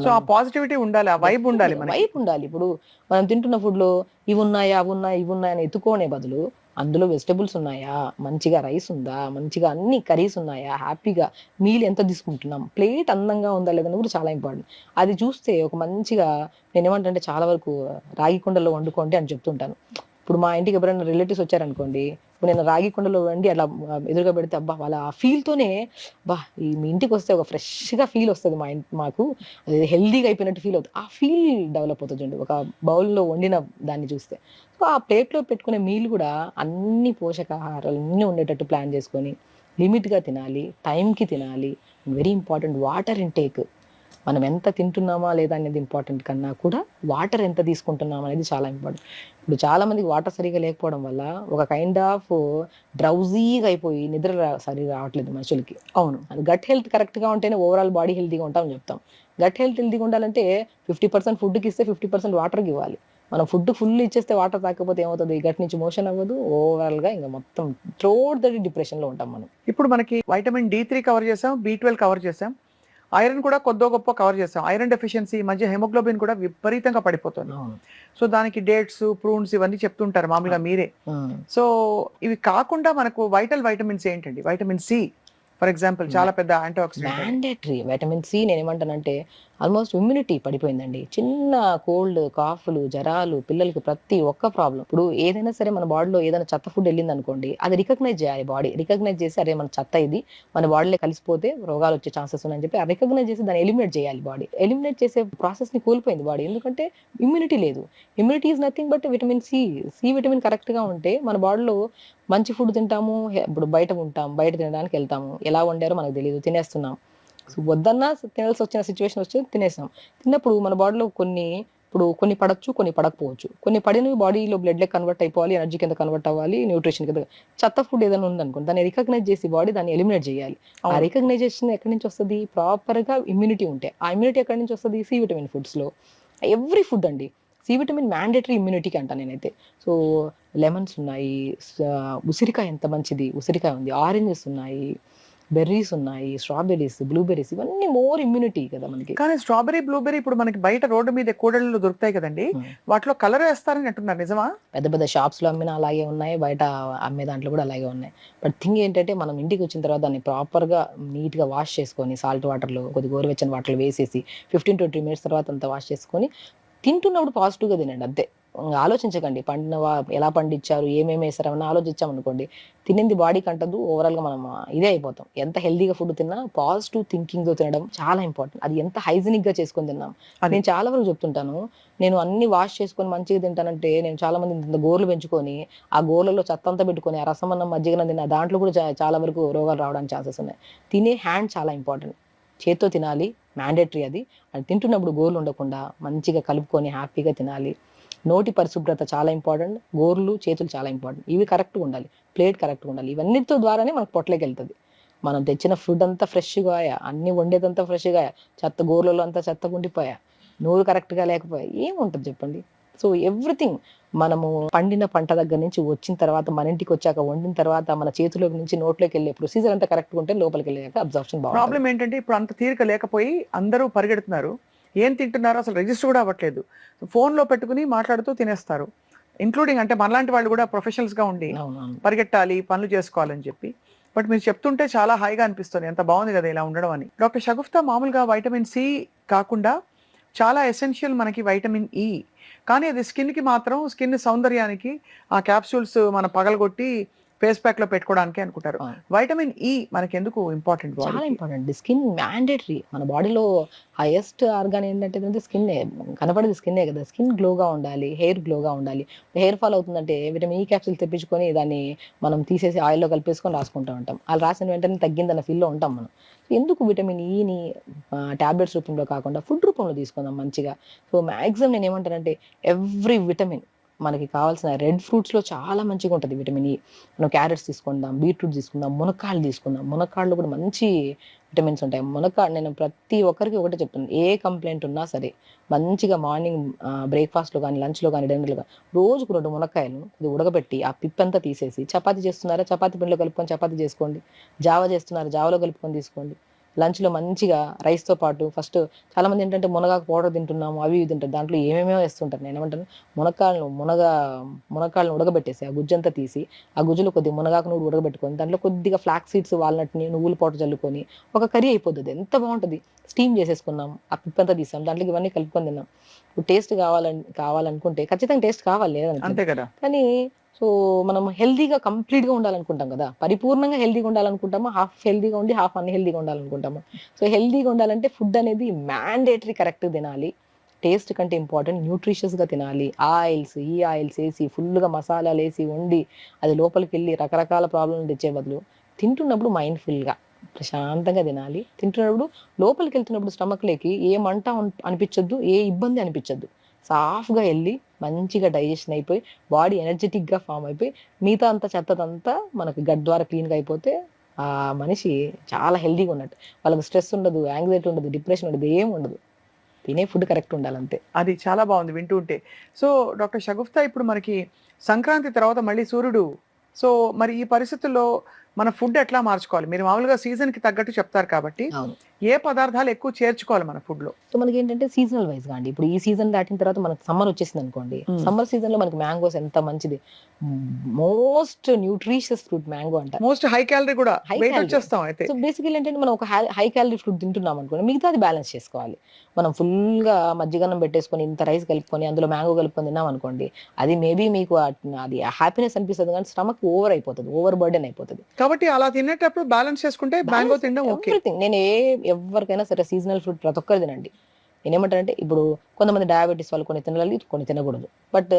B: సో ఆ పాజిటివిటీ ఉండాలి, ఆ వైబ్ ఉండాలి,
C: వైబ్ ఉండాలి. ఇప్పుడు మనం తింటున్న ఫుడ్ లో ఇవి ఉన్నాయా అవి ఉన్నాయా ఇవి ఉన్నాయా అని ఎత్తుకోనే బదులు అందులో వెజిటబుల్స్ ఉన్నాయా, మంచిగా రైస్ ఉందా, మంచిగా అన్ని కర్రీస్ ఉన్నాయా, హ్యాపీగా మీల్ ఎంత తీసుకుంటున్నాం, ప్లేట్ అందంగా ఉందా లేదని కూడా చాలా ఇంపార్టెంట్. అది చూస్తే ఒక మంచిగా నేనేమంటే చాలా వరకు రాగి కుండలో వండుకోండి అని చెప్తుంటాను. ఇప్పుడు మా ఇంటికి ఎవరైనా రిలేటివ్స్ వచ్చారనుకోండి, ఇప్పుడు నేను రాగి కుండలో వండి అలా ఎదురుగా పెడితే అబ్బా వాళ్ళ ఆ ఫీల్తోనే మీ ఇంటికి వస్తే ఒక ఫ్రెష్గా ఫీల్ వస్తుంది. మాకు అది హెల్దీగా అయిపోయినట్టు ఫీల్ అవుతుంది. ఆ ఫీల్ డెవలప్ అవుతుంది చూడండి ఒక బౌల్లో వండిన దాన్ని చూస్తే. సో ఆ ప్లేట్లో పెట్టుకునే మీల్ కూడా అన్ని పోషకాహారాలు అన్నీ ఉండేటట్టు ప్లాన్ చేసుకొని లిమిట్గా తినాలి, టైంకి తినాలి. Very important water intake. మనం ఎంత తింటున్నామా లేదా అనేది ఇంపార్టెంట్ కన్నా కూడా వాటర్ ఎంత తీసుకుంటున్నాం అనేది చాలా ఇంపార్టెంట్. ఇప్పుడు చాలా మందికి వాటర్ సరిగా లేకపోవడం వల్ల ఒక కైండ్ ఆఫ్ డ్రౌజీగా అయిపోయి నిద్ర సరిగా రావట్లేదు మనుషులకి.
B: అవును.
C: గట్ హెల్త్ కరెక్ట్గా ఉంటేనే ఓవరాల్ బాడీ హెల్తీగా ఉంటామని చెప్తాం. గట్ హెల్తీగా ఉండాలంటే 50% ఫుడ్కి ఇస్తే 50% వాటర్కి ఇవ్వాలి. మనం ఫుడ్ ఫుల్ ఇచ్చేస్తే వాటర్ తాకపోతే ఏమవుతుంది, గట్ నుంచి మోషన్ అవ్వదు, ఓవరాల్ గా ఇంకా మొత్తం త్రోట్ ద డిప్రెషన్ లో ఉంటాం మనం.
B: ఇప్పుడు మనకి వైటమిన్ D3 కవర్ చేసాం, B12 కవర్ చేసాం, ఐరన్ కూడా కొద్దో గొప్ప కవర్ చేస్తాం. ఐరన్ డెఫిషియన్సీ మధ్య హెమోగ్లోబిన్ కూడా విపరీతంగా పడిపోతుంది. సో దానికి డేట్స్, ప్రూన్స్ ఇవన్నీ చెప్తుంటారు మామూలుగా మీరే. సో ఇవి కాకుండా మనకు వైటల్ వైటమిన్స్ ఏంటండి? వైటమిన్ C, ఫర్ ఎగ్జాంపుల్ చాలా పెద్ద antioxidant.
C: Mandatory vitamin C నేను ఏమంటానంటే ఆల్మోస్ట్ ఇమ్యూనిటీ పడిపోయిందండి. చిన్న కోల్డ్, కాఫ్లు, జరాలు, పిల్లలకి ప్రతి ఒక్క ప్రాబ్లం. ఇప్పుడు ఏదైనా సరే మన బాడీలో ఏదైనా చెత్త ఫుడ్ వెళ్ళింది అనుకోండి, అది రికగ్నైజ్ చేయాలి బాడీ. రికగ్నైజ్ చేసి అరే మన చెత్త ఇది మన బాడీలో కలిసిపోతే రోగాలు వచ్చే ఛాన్సెస్ ఉన్నాయని చెప్పి రికగ్నైజ్ చేసి దాన్ని ఎలిమినేట్ చేయాలి బాడీ. ఎలిమినేట్ చేసే ప్రాసెస్ ని కోల్పోయింది బాడీ, ఎందుకంటే ఇమ్యూనిటీ లేదు. Immunity is nothing but vitamin C. C vitamin correct గా ఉంటే మన బాడీలో మంచి ఫుడ్ తింటాము. ఇప్పుడు బయట ఉంటాం, బయట తినడానికి వెళ్తాము, ఎలా వండారో మనకు తెలియదు, తినేస్తున్నాం. సో వద్దన్నా తినాల్సి వచ్చిన సిచ్యువేషన్ వచ్చి తినేసాం. తిన్నప్పుడు మన బాడీలో కొన్ని పడచ్చు, కొన్ని పడకపోవచ్చు. కొన్ని పడినవి బాడీలో బ్లడ్ లెక్క కన్వర్ట్ అయిపోవాలి, ఎనర్జీ కింద కన్వర్ట్ అవ్వాలి, న్యూట్రిషన్ కింద. చెత్త ఫుడ్ ఏదైనా ఉందనుకోండి, దాన్ని రికగ్నైజ్ చేసి బాడీ దాన్ని ఎలిమినేట్ చేయాలి. ఆ రికగ్నైజేషన్ ఎక్కడి నుంచి వస్తుంది? ప్రాపర్ గా ఇమ్యూనిటీ ఉంటే. ఆ ఇమ్యూనిటీ ఎక్కడి నుంచి వస్తుంది? సి విటమిన్ ఫుడ్స్ లో. ఎవ్రీ ఫుడ్ అండి సి విటమిన్ మ్యాండేటరీ ఇమ్యూనిటీకి అంట నేనైతే. సో లెమన్స్ ఉన్నాయి, ఉసిరికాయ ఎంత మంచిది, ఉసిరికాయ ఉంది, ఆరెంజెస్ ఉన్నాయి, బెర్రీస్ ఉన్నాయి, స్ట్రాబెర్రీస్, బ్లూబెర్రీస్, ఇవన్నీ మోర్ ఇమ్యూనిటీ కదా మనకి.
B: కానీ స్ట్రాబెరీ, బ్లూబెరీ ఇప్పుడు మనకి బయట రోడ్డు మీద కూడళ్ళు దొరుకుతాయి కదండి, వాటిలో కలర్ వేస్తారని అంటున్నారు, నిజమా?
C: పెద్ద పెద్ద షాప్స్ లో అమ్మిన అలాగే ఉన్నాయి, బయట అమ్మే దాంట్లో కూడా అలాగే ఉన్నాయి. బట్ థింగ్ ఏంటంటే మనం ఇంటికి వచ్చిన తర్వాత దాన్ని ప్రాపర్ గా నీట్ గా వాష్ చేసుకొని సాల్ట్ వాటర్ లో కొద్ది గోరువెచ్చని వాటర్ లో వేసేసి 15-20 minutes తర్వాత అంతా వాష్ చేసుకొని తింటున్నప్పుడు పాజిటివ్ గా తినండి అంతే. ఆలోచించకండి ఎలా పండించారు, ఏమేమి వేసారు అని ఆలోచించాం అనుకోండి, తినింది బాడీకి అంటదు, ఓవరాల్ గా మనం ఇదే అయిపోతాం. ఎంత హెల్దీగా ఫుడ్ తిన్నా పాజిటివ్ థింకింగ్ తో తినడం చాలా ఇంపార్టెంట్. అది ఎంత హైజీనిక్ గా చేసుకొని తిన్నాం. నేను చాలా వరకు చెప్తుంటాను, నేను అన్ని వాష్ చేసుకొని మంచిగా తింటానంటే, నేను చాలా మంది ఇంత గోర్లు పెంచుకొని ఆ గోర్లలో చెత్త అంతా పెట్టుకొని ఆ రసం అన్నం మజ్జిగన తిన్న దాంట్లో కూడా చాలా వరకు రోగాలు రావడానికి ఛాన్సెస్ ఉన్నాయి. తినే హ్యాండ్ చాలా ఇంపార్టెంట్. చేత్తో తినాలి, మ్యాండేటరీ అది. అది తింటున్నప్పుడు గోర్లు ఉండకుండా మంచిగా కలుపుకొని హ్యాపీగా తినాలి. నోటి పరిశుభ్రత చాలా ఇంపార్టెంట్. గోర్లు, చేతులు చాలా ఇంపార్టెంట్. ఇవి కరెక్ట్గా ఉండాలి, ప్లేట్ కరెక్ట్గా ఉండాలి. ఇవన్నిటితో ద్వారానే మనకు పొట్టలోకి వెళ్తుంది. మనం తెచ్చిన ఫుడ్ అంతా ఫ్రెష్గా, అన్ని వండేదంతా ఫ్రెష్గా, చెత్త గోర్లలో అంతా చెత్త ఉండిపోయా, నూరు కరెక్ట్గా లేకపోయా ఏముంటుంది చెప్పండి? సో ఎవ్రీథింగ్ మనము పండిన పంట దగ్గర నుంచి వచ్చిన తర్వాత, మన ఇంటికి వచ్చాక వండిన తర్వాత, మన చేతిలోకి నుంచి నోట్లోకి వెళ్ళే ప్రొసీజర్ అంతా కరెక్ట్గా ఉంటే లోపలికి వెళ్ళాక అబ్జర్ప్షన్ బాగుంటుంది.
B: ప్రాబ్లం ఏంటంటే ఇప్పుడు అంత తీరిక లేకపోయి అందరూ పరిగెడుతున్నారు, ఏం తింటున్నారో అసలు రిజిస్టర్ కూడా అవ్వట్లేదు, ఫోన్లో పెట్టుకుని మాట్లాడుతూ తినేస్తారు. ఇంక్లూడింగ్ అంటే మనలాంటి వాళ్ళు కూడా ప్రొఫెషనల్స్గా ఉండి పరిగెట్టాలి, పనులు చేసుకోవాలని చెప్పి. బట్ మీరు చెప్తుంటే చాలా హాయిగా అనిపిస్తుంది, ఎంత బాగుంది కదా ఇలా ఉండడం అని. డాక్టర్ షగుఫ్తా, మామూలుగా వైటమిన్ సి కాకుండా చాలా ఎసెన్షియల్ మనకి వైటమిన్ ఈ, కానీ అది స్కిన్కి మాత్రం, స్కిన్ సౌందర్యానికి ఆ క్యాప్సూల్స్ మనం పగలగొట్టి ఫేస్ ప్యాక్ లో పెట్టుకోవడానికి అనుకుంటారు. వైటమిన్ ఈ మనకి ఎందుకు ఇంపార్టెంట్?
C: చాలా ఇంపార్టెంట్. Skin mandatory. మన బాడీలో హైయెస్ట్ ఆర్గాన్ ఏంటంటే స్కిన్నే, కనపడేది స్కిన్నే కదా. స్కిన్ గ్లోగా ఉండాలి, హెయిర్ గ్లోగా ఉండాలి. హెయిర్ ఫాల్ అవుతుందంటే విటమిన్ ఈ క్యాప్సూల్ తెప్పించుకొని దాన్ని మనం తీసేసి ఆయిల్లో కలిపేసుకొని రాసుకుంటూ ఉంటాం. అలా రాసిన వెంటనే తగ్గిందన్న ఫీల్లో ఉంటాం మనం. ఎందుకు విటమిన్ ఈని టాబ్లెట్స్ రూపంలో కాకుండా ఫుడ్ రూపంలో తీసుకుందాం మంచిగా. సో మ్యాక్సిమం నేను ఏమంటానంటే ఎవ్రీ విటమిన్ మనకి కావాల్సిన రెడ్ ఫ్రూట్స్లో చాలా మంచిగా ఉంటుంది విటమిన్ ఈ. మనం క్యారెట్స్ తీసుకుందాం, బీట్రూట్ తీసుకుందాం, మునక్కాళ్ళు తీసుకుందాం. మునక్కాళ్ళు కూడా మంచి విటమిన్స్ ఉంటాయి. నేను ప్రతి ఒక్కరికి ఒకటే చెప్తాను, ఏ కంప్లైంట్ ఉన్నా సరే మంచిగా మార్నింగ్ బ్రేక్ఫాస్ట్లో కానీ, లంచ్లో కానీ, డిన్నర్లో కానీ రోజుకు 2 మునక్కాయలు ఇది ఉడకబెట్టి ఆ పిప్పంతా తీసేసి, చపాతీ చేస్తున్నారా చపాతీ పిండిలో కలుపుకొని చపాతీ చేసుకోండి, జావా చేస్తున్నారా జావలో కలుపుకొని తీసుకోండి. లంచ్లో మంచిగా రైస్తో పాటు ఫస్ట్ చాలా మంది ఏంటంటే మునగాకు పౌడర్ తింటున్నాము, అవి ఇవి తింటారు, దాంట్లో ఏమేమో వేస్తుంటారు. నేను ఏమంటాను, మునక్కాళ్ళను ఉడకబెట్టేసి ఆ గుజ్జంతా తీసి, ఆ గుజ్జులో కొద్దిగా మునగాకు నువ్వు ఉడకబెట్టుకొని దాంట్లో కొద్దిగా ఫ్లాక్స్ సీడ్స్, వాల్నట్ని, నువ్వుల పౌడర్ చల్లుకొని ఒక కర్రీ అయిపోతుంది. ఎంత బాగుంటుంది. స్టీమ్ చేసేసుకున్నాం, ఆ పిప్పంతా తీసాం, దాంట్లోకి ఇవన్నీ కలుపుకొని తిన్నాం. టేస్ట్ కావాలనుకుంటే ఖచ్చితంగా టేస్ట్ కావాలి లేదంటే,
B: అంతే కదా.
C: కానీ సో మనం హెల్దీగా కంప్లీట్గా ఉండాలనుకుంటాం కదా, పరిపూర్ణంగా హెల్దీగా ఉండాలనుకుంటామా, హాఫ్ హెల్దీగా ఉండి హాఫ్ అన్హెల్దీగా ఉండాలనుకుంటామా? సో హెల్దీగా ఉండాలంటే ఫుడ్ అనేది మ్యాండేటరీ కరెక్ట్గా తినాలి. టేస్ట్ కంటే ఇంపార్టెంట్ న్యూట్రిషియస్గా తినాలి. ఈ ఆయిల్స్ వేసి ఫుల్గా మసాలాలు వేసి వండి అది లోపలికి వెళ్ళి రకరకాల ప్రాబ్లమ్లు తెచ్చే బదులు తింటున్నప్పుడు మైండ్ఫుల్గా ప్రశాంతంగా తినాలి. తింటున్నప్పుడు లోపలికి వెళ్తున్నప్పుడు స్టమక్లోకి ఏ మంట అనిపించద్దు, ఏ ఇబ్బంది అనిపించద్దు. సాఫ్గా వెళ్ళి మంచిగా డైజెషన్ అయిపోయి బాడీ ఎనర్జెటిక్గా ఫామ్ అయిపోయి మిగతా అంతా చెత్తదంతా మనకి గట్ ద్వారా క్లీన్గా అయిపోతే ఆ మనిషి చాలా హెల్దీగా ఉన్నట్టు. వాళ్ళకి స్ట్రెస్ ఉండదు, యాంగ్జైటీ ఉండదు, డిప్రెషన్ ఉండదు, ఏం ఉండదు. తినే ఫుడ్ కరెక్ట్ ఉండాలంతే.
B: అది చాలా బాగుంది వింటుంటే. సో డాక్టర్ షగుఫ్తా, ఇప్పుడు మనకి సంక్రాంతి తర్వాత మళ్ళీ సూర్యుడు, సో మరి ఈ పరిస్థితుల్లో మన ఫుడ్ ఎట్లా మార్చుకోవాలి? మీరు మామూలుగా సీజన్ కి తగ్గట్టు చెప్తారు కాబట్టి
C: అవును.
B: ఏ పదార్థాలు ఎక్కువ చేర్చుకోవాలి మన ఫుడ్ లో?
C: సో మనకి ఏంటంటే సీజనల్ వైజ్ గా అండి. ఇప్పుడు ఈ సీజన్ దాటిన తర్వాత మనకి సమ్మర్ వచ్చేసింది అనుకోండి. సమ్మర్ సీజన్ లో మనకి మ్యాంగోస్ ఎంత మంచిది. మోస్ట్ న్యూట్రిషియస్ ఫ్రూట్ మ్యాంగో అంట.
B: మోస్ట్ హై క్యాలరీ కూడా,
C: హై
B: వెయిట్
C: క్యాలరీ.
B: వచ్చేస్తాం అయితే.
C: సో బేసికల్ ఏంటంటే మనం ఒక హై క్యాలరీ ఫుడ్ తింటున్నాం అనుకోండి, మిగతాది బ్యాలెన్స్ చేసుకోవాలి. మనం ఫుల్ గా మజ్జిగన్నం పెట్టేసుకొని ఇంత రైస్ కలుపుకొని అందులో మ్యాంగో కలుపుకొని తిన్నాం అనుకోండి, అది మేబీ మీకు అది హ్యాపీనెస్ అనిపిస్తుంది కానీ స్టమక్ ఓవర్ అయిపోతుంది, ఓవర్ బర్డెన్ అయిపోతుంది.
B: కాబట్టి అలా తినేటప్పుడు బ్యాలెన్స్ చేసుకుంటే మ్యాంగో తినడం ఓకే.
C: ఎవ్రీథింగ్ నేను ఎవరికైనా సరే సీజనల్ ఫ్రూట్ ప్రతి ఒక్కరు తినండి. నేనేమంటానంటే ఇప్పుడు కొంతమంది డయాబెటీస్ వాళ్ళు కొన్ని తినాలి, కొన్ని తినకూడదు. బట్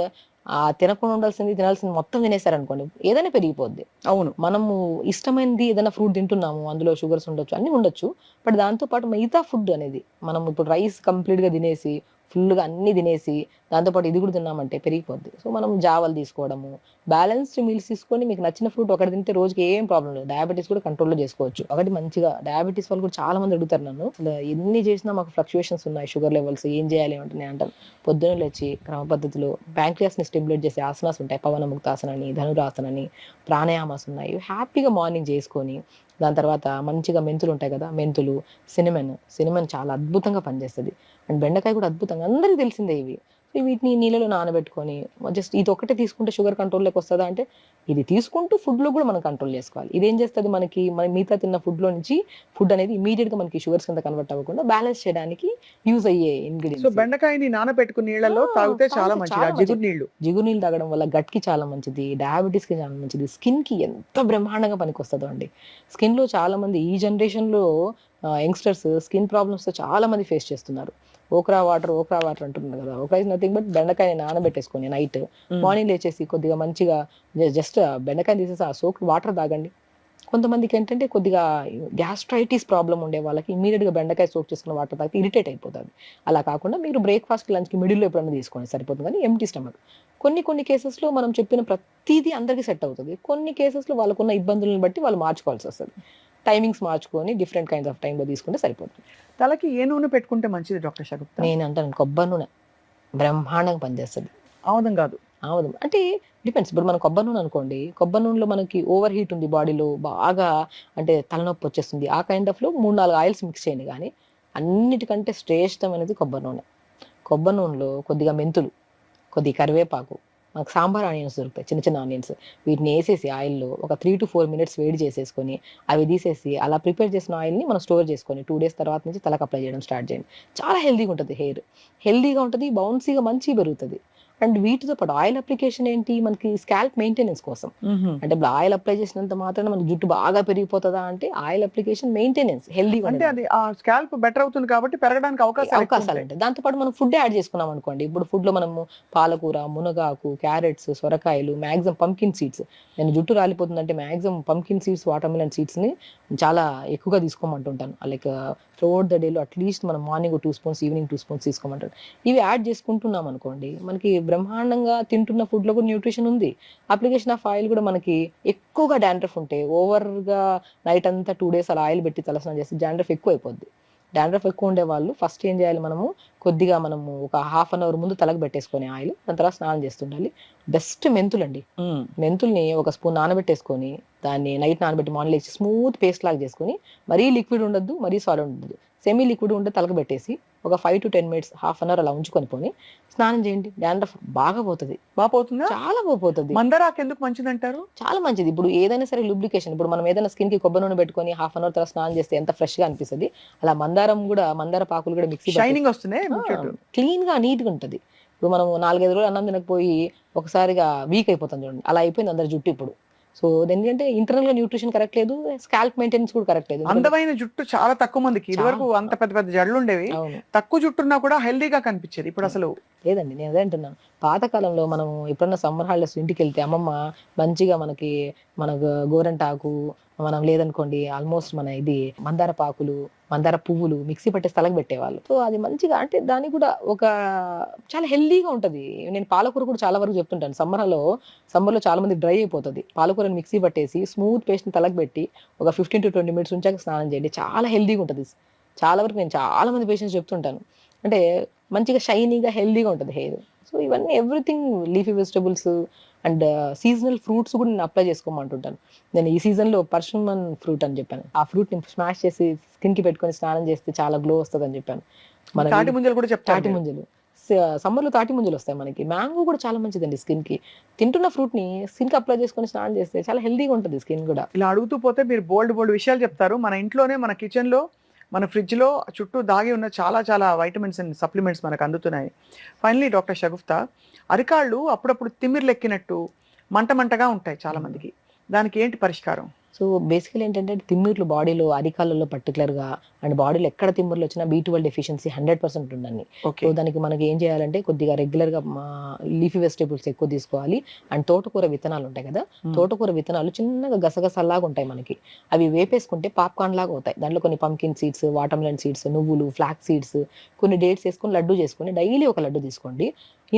C: ఆ తినకుండా ఉండాల్సింది తినాల్సింది మొత్తం తినేసారనుకోండి, ఏదైనా పెరిగిపోద్ది.
B: అవును.
C: మనము ఇష్టమైనది ఏదైనా ఫ్రూట్ తింటున్నాము, అందులో షుగర్స్ ఉండొచ్చు, అన్ని ఉండొచ్చు. బట్ దాంతో పాటు మిగతా ఫుడ్ అనేది మనం ఇప్పుడు రైస్ కంప్లీట్ గా తినేసి ఫుల్గా అన్ని తినేసి దాంతోపాటు ఇది కూడా తిన్నామంటే పెరిగిపోద్ది. సో మనం జావలు తీసుకోవడము, బ్యాలెన్స్డ్ మీల్స్ తీసుకొని మీకు నచ్చిన ఫ్రూట్ ఒకటి తింటే రోజుకి ఏం ప్రాబ్లం లేదు. డయాబెటీస్ కూడా కంట్రోల్లో చేసుకోవచ్చు. ఒకటి మంచిగా డయాబెటీస్ వాళ్ళు కూడా చాలా మంది అడుగుతారు నన్ను, అసలు ఎన్ని చేసినా మాకు ఫ్లక్చుయేషన్స్ ఉన్నాయి షుగర్ లెవెల్స్, ఏం చేయాలి అంటే నేను అంటాను, పొద్దున్న లేచి క్రమ పద్ధతిలో ప్యాంక్రియాస్ ని స్టిమ్యులేట్ చేసే ఆసనాస్ ఉంటాయి. పవన ముక్తాసన అని, ధనురాసన అని, ప్రాణాయామాస్ ఉన్నాయి. హ్యాపీగా మార్నింగ్ చేసుకొని దాని తర్వాత మంచిగా మెంతులు ఉంటాయి కదా, మెంతులు, సినిమన్ చాలా అద్భుతంగా పనిచేస్తుంది. అండ్ బెండకాయ కూడా అద్భుతంగా, అందరికీ తెలిసిందే ఇవి. సో వీటిని నీళ్ళలో నానబెట్టుకొని జస్ట్ ఇది ఒకటే తీసుకుంటే షుగర్ కంట్రోల్లోకి వస్తుందా అంటే, ఇది తీసుకుంటూ ఫుడ్లో కూడా మనం కంట్రోల్ చేసుకోవాలి. ఇదేం చేస్తుంది మనకి, మన మిగతా తిన్న ఫుడ్లో నుంచి ఫుడ్ అనేది ఇమీడియట్గా మనకి షుగర్స్ కింద కన్వర్ట్ అవ్వకుండా బ్యాలెన్స్ చేయడానికి యూజ్ అయ్యే
B: సో
C: ఇంగ్రీడియంట్స్.
B: బెండకాయని నానబెట్టుకుని నీళ్ళలో తాగితే చాలా మంచిది. ఆ జిగురు నీళ్లు,
C: జిగురు నీళ్ళు తాగడం వల్ల గట్ కి చాలా మంచిది, డయాబెటీస్ కి చాలా మంచిది, స్కిన్ కి ఎంత బ్రహ్మాండంగా పనికొస్తుందో అండి. స్కిన్ లో చాలా మంది ఈ జనరేషన్ లో యంగ్స్టర్స్ స్కిన్ ప్రాబ్లమ్స్ తో చాలా మంది ఫేస్ చేస్తున్నారు. ఓక్రా వాటర్ అంటున్నారు కదా, ఓక్రా ఇస్ నథింగ్ బట్ బెండకాయ నానబెట్టేసుకొని నైట్ మార్నింగ్ లేచేసి కొద్దిగా మంచిగా జస్ట్ బెండకాయ తీసేసి ఆ సోక్ వాటర్ తాగండి. కొంతమందికి ఏంటంటే కొద్దిగా గ్యాస్ట్రైటిస్ ప్రాబ్లం ఉండే వాళ్ళకి ఇమీడియట్ గా బెండకాయ సోక్ చేసుకున్న వాటర్ తాగితే ఇరిటేట్ అయిపోతుంది. అలా కాకుండా మీరు బ్రేక్ఫాస్ట్ లంచ్ కి మిడిల్లో ఎప్పుడైనా తీసుకోండి సరిపోతుంది, కానీ ఎంటీ స్టమక్. కొన్ని కేసెస్ లో మనం చెప్పిన ప్రతిదీ అందరికీ సెట్ అవుతుంది. కొన్ని కేసెస్ లో వాళ్ళకున్న ఇబ్బందులను బట్టి వాళ్ళు మార్చుకోవాల్సి వస్తుంది. టైమింగ్స్ మార్చుకొని డిఫరెంట్ కైండ్స్ ఆఫ్ టైంలో తీసుకుంటే సరిపోతుంది.
B: తలకి ఏ నూనె పెట్టుకుంటే మంచిది డాక్టర్ షగుప్తా?
C: నేను అంటాను కొబ్బరి నూనె బ్రహ్మాండంగా పనిచేస్తుంది.
B: ఆముదం కాదు.
C: ఆముదం అంటే డిపెండ్స్. ఇప్పుడు మనం కొబ్బరి నూనె అనుకోండి, కొబ్బరి నూనెలో మనకి ఓవర్ హీట్ ఉంది బాడీలో, బాగా అంటే తలనొప్పి వచ్చేస్తుంది, ఆ కైండ్ ఆఫ్ లో 3-4 ఆయిల్స్ మిక్స్ చేయండి. కానీ అన్నిటికంటే శ్రేష్టమైనది కొబ్బరి నూనె. కొబ్బరి నూనెలో కొద్దిగా మెంతులు, కొద్దిగా కరివేపాకు, మనకు సాంబార్ ఆనియన్స్ దొరుకుతాయి, చిన్న చిన్న ఆనియన్స్, వీటిని వేసేసి ఆయిల్లో ఒక 3 to 4 minutes వేడి చేసేసుకొని అవి తీసేసి అలా ప్రిపేర్ చేసిన ఆయిల్ని మనం స్టోర్ చేసుకొని 2 days తర్వాత నుంచి తలకు అప్లై చేయడం స్టార్ట్ చేయండి. చాలా హెల్దీగా ఉంటుంది, హెయిర్ హెల్దీగా ఉంటుంది, బౌన్సీగా మంచిగా పెరుగుతుంది. అండ్ వీటితో పాటు ఆయిల్ అప్లికేషన్ ఏంటి, మనకి స్కాల్ప్ మెయింటెనెన్స్ కోసం. అంటే ఇప్పుడు ఆయిల్ అప్లై చేసినంత మాత్రాన మనకి జుట్టు బాగా పెరిగిపోతుందా అంటే, ఆయిల్ అప్లికేషన్ మెయింటెనెన్స్ హెల్దీగా
B: అంటే అది ఆ స్కాల్ప్ బెటర్ అవుతుంది కాబట్టి పెరగడానికి
C: అవకాశాలు ఉంటాయి. దాంతో పాటు మనం ఫుడ్ యాడ్ చేసుకున్నాం అనుకోండి, ఇప్పుడు ఫుడ్ లో మనము పాలకూర, మునగాకు, క్యారెట్స్, సొరకాయలు, మాక్సిమం పంకిన్ సీడ్స్. నేను జుట్టు రాలిపోతుందంటే maximum pumpkin seeds, watermelon seeds ని చాలా ఎక్కువగా తీసుకోమంటుంటాను. లైక్ త్రూఅవుట్ ద డేలో అట్లీస్ట్ మనం మార్నింగ్ 2 spoons, ఈవినింగ్ 2 spoons తీసుకోమంటాను. ఇవి యాడ్ చేసుకుంటున్నాం అనుకోండి, మనకి బ్రహ్మాండంగా తింటున్న ఫుడ్ లో కూడా న్యూట్రిషన్ ఉంది. అప్లికేషన్ ఆఫ్ ఆయిల్ కూడా మనకి ఎక్కువగా డాండ్రఫ్ ఉంటే ఓవర్ గా నైట్ అంతా 2 days అలా ఆయిల్ పెట్టి తలస్నానం చేస్తే డాండ్రఫ్ ఎక్కువ అయిపోద్ది. డాండ్రఫ్ ఎక్కువ ఉండే వాళ్ళు ఫస్ట్ ఏం చేయాలి, మనము ఒక 1/2 hour ముందు తలకు పెట్టేసుకొని ఆయిల్, దాని తర్వాత స్నానం చేస్తుండాలి. బెస్ట్ మెంతులండి. మెంతుల్ని ఒక స్పూన్ నానబెట్టేసుకొని దాన్ని నైట్ నానబెట్టి మార్నింగ్ లేచి స్మూత్ పేస్ట్ లాగా చేసుకొని, మరీ లిక్విడ్ ఉండద్దు, మరీ సాలిడ్ ఉండదు, సెమీ లిక్విడ్ ఉంటే తలకు పెట్టేసి ఒక 5 to 10 minutes, 1/2 hour అలా ఉంచుకొని పోని స్నానం చేయండి. డాండ్రఫ్ బాగా పోతుంది.
B: బాగా పోతుందా?
C: చాలా పోతుంది.
B: మందారాకు ఎందుకు మంచిది అంటారు?
C: చాలా మంచిది. ఇప్పుడు ఏదైనా సరే లూబ్రికేషన్, ఇప్పుడు మనం ఏదైనా స్కిన్ కి కొబ్బరి నూనె పెట్టుకొని 1/2 hour తర్వాత స్నానం చేస్తే ఎంత ఫ్రెష్ గా అనిపిస్తుంది, అలా మందార పాకులు కూడా మిక్సీ
B: షైనింగ్ వస్తుంది,
C: క్లీన్ గా నీట్ గా ఉంటది. ఇప్పుడు మనం 4-5 రోజులు అన్నం తినకపోయి ఒకసారిగా వీక్ అయిపోతాం చూడండి, అలా అయిపోయింది అందరి జుట్టు ఇప్పుడు. సో ఎందుకంటే ఇంటర్నల్ గా న్యూట్రిషన్ కరెక్ట్ లేదు, స్కాల్ప్ మెయింటెనెన్స్ కూడా కరెక్ట్ లేదు.
B: అందమైన జుట్టు చాలా తక్కువ మందికి. ఇదివరకు అంత పెద్ద పెద్ద జడలు ఉండేవి, తక్కువ జుట్టు ఉన్నా కూడా హెల్దీగా కనిపించేది. ఇప్పుడు అసలు
C: లేదండి. నేను అదే అంటున్నాను, పాతకాలంలో మనం ఎప్పుడన్నా సమ్మర్ హాలిడేస్ ఇంటికి వెళ్తే అమ్మమ్మ మంచిగా మన గోరంటాకు, మనం లేదనుకోండి ఆల్మోస్ట్ మన ఇది మందార పాకులు, మందార పువ్వులు మిక్సీ పట్టే స్థలం పెట్టేవాళ్ళు. సో అది మంచిగా, అంటే దానికి కూడా ఒక చాలా హెల్దీగా ఉంటది. నేను పాలకూర కూడా చాలా వరకు చెప్తుంటాను, సమ్మర్లో చాలా మంది డ్రై అయిపోతుంది. పాలకూరని మిక్సీ పట్టేసి స్మూత్ పేస్ట్ ని తలకు పెట్టి ఒక 15 to 20 minutes ఉంచాక స్నానం చేయండి, చాలా హెల్దీగా ఉంటుంది. చాలా వరకు నేను చాలా మంది పేషెంట్స్ చెప్తుంటాను, అంటే మంచిగా షైనీగా హెల్దీగా ఉంటుంది హెయిర్. సో ఇవన్నీ everything leafy vegetables, and seasonal fruits కూడా నేను అప్లై చేసుకోమంటుంటాను. నేను ఈ సీజన్లో పర్షమన్ ఫ్రూట్ అని చెప్పాను, ఆ ఫ్రూట్ని స్మాష్ చేసి స్కిన్కి పెట్టుకొని స్నానం చేస్తే చాలా గ్లో వస్తుంది అని చెప్పాను.
B: తాటి ముంజలు కూడా చెప్తారు
C: తాటి ముంజలు సమ్మర్లో తాటి ముంజలు వస్తాయి మనకి. మ్యాంగో కూడా చాలా మంచిదండి స్కిన్కి. తింటున్న ఫ్రూట్ని స్కిన్కి అప్లై చేసుకొని స్నానం చేస్తే చాలా హెల్దీగా ఉంటుంది స్కిన్ కూడా.
B: ఇలా అడుగుతూ పోతే మీరు బోల్డ్ విషయాలు చెప్తారు. మన ఇంట్లోనే, మన కిచెన్లో, మన ఫ్రిడ్జ్లో చుట్టూ దాగి ఉన్న చాలా చాలా వైటమిన్స్ అండ్ సప్లిమెంట్స్ మనకు అందుతున్నాయి. ఫైనలీ డాక్టర్ షగుఫ్తా, అరికాళ్ళు అప్పుడప్పుడు తిమ్మిర్లు ఎక్కినట్టు మంటగా ఉంటాయి చాలా మందికి, దానికి ఏంటి పరిష్కారం?
C: సో బేసికలీ ఏంటంటే తిమ్మిర్లు బాడీలో, అరికాళ్ళలో పర్టికులర్గా అండ్ బాడీలో ఎక్కడ తిమ్మిర్లు వచ్చినా B12 డెఫిషియన్సీ 100% ఉండండి. సో దానికి మనకి ఏం చేయాలంటే కొద్దిగా రెగ్యులర్గా లీఫీ వెజిటేబుల్స్ ఎక్కువ తీసుకోవాలి. అండ్ తోటకూర విత్తనాలు ఉంటాయి కదా, తోటకూర విత్తనాలు చిన్నగా గసగసల్లాగా ఉంటాయి మనకి. అవి వేపేసుకుంటే పాప్కార్న్ లాగా అవుతాయి. దాంట్లో కొన్ని పంకిన్ సీడ్స్, వాటర్మెలన్ సీడ్స్, నువ్వులు, ఫ్లాక్ సీడ్స్, కొన్ని డేట్స్ వేసుకొని లడ్డు చేసుకొని డైలీ ఒక లడ్డు తీసుకోండి.